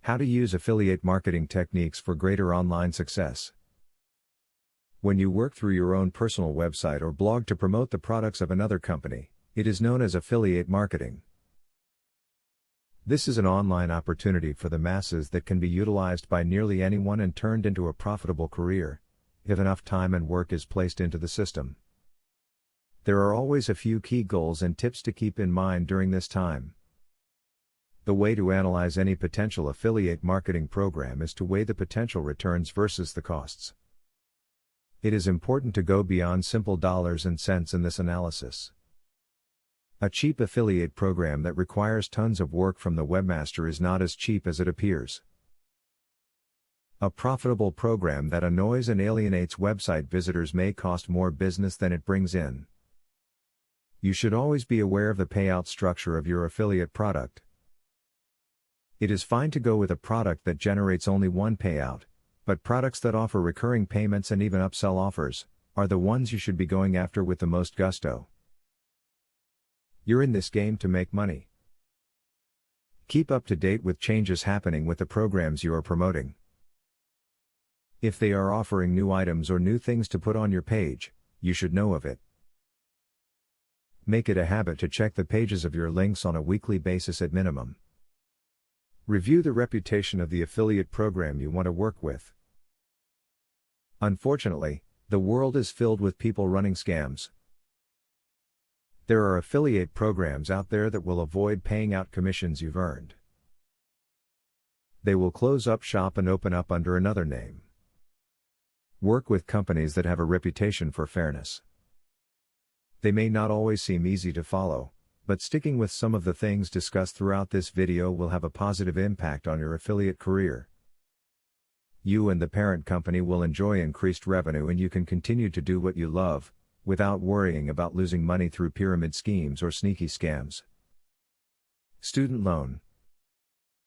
How to use affiliate marketing techniques for greater online success. When you work through your own personal website or blog to promote the products of another company, it is known as affiliate marketing. This is an online opportunity for the masses that can be utilized by nearly anyone and turned into a profitable career, if enough time and work is placed into the system. There are always a few key goals and tips to keep in mind during this time. The way to analyze any potential affiliate marketing program is to weigh the potential returns versus the costs. It is important to go beyond simple dollars and cents in this analysis. A cheap affiliate program that requires tons of work from the webmaster is not as cheap as it appears. A profitable program that annoys and alienates website visitors may cost more business than it brings in. You should always be aware of the payout structure of your affiliate product. It is fine to go with a product that generates only one payout, but products that offer recurring payments and even upsell offers are the ones you should be going after with the most gusto. You're in this game to make money. Keep up to date with changes happening with the programs you are promoting. If they are offering new items or new things to put on your page, you should know of it. Make it a habit to check the pages of your links on a weekly basis at minimum. Review the reputation of the affiliate program you want to work with. Unfortunately, the world is filled with people running scams. There are affiliate programs out there that will avoid paying out commissions you've earned. They will close up shop and open up under another name. Work with companies that have a reputation for fairness. They may not always seem easy to follow, but sticking with some of the things discussed throughout this video will have a positive impact on your affiliate career. You and the parent company will enjoy increased revenue and you can continue to do what you love, without worrying about losing money through pyramid schemes or sneaky scams. Student loan.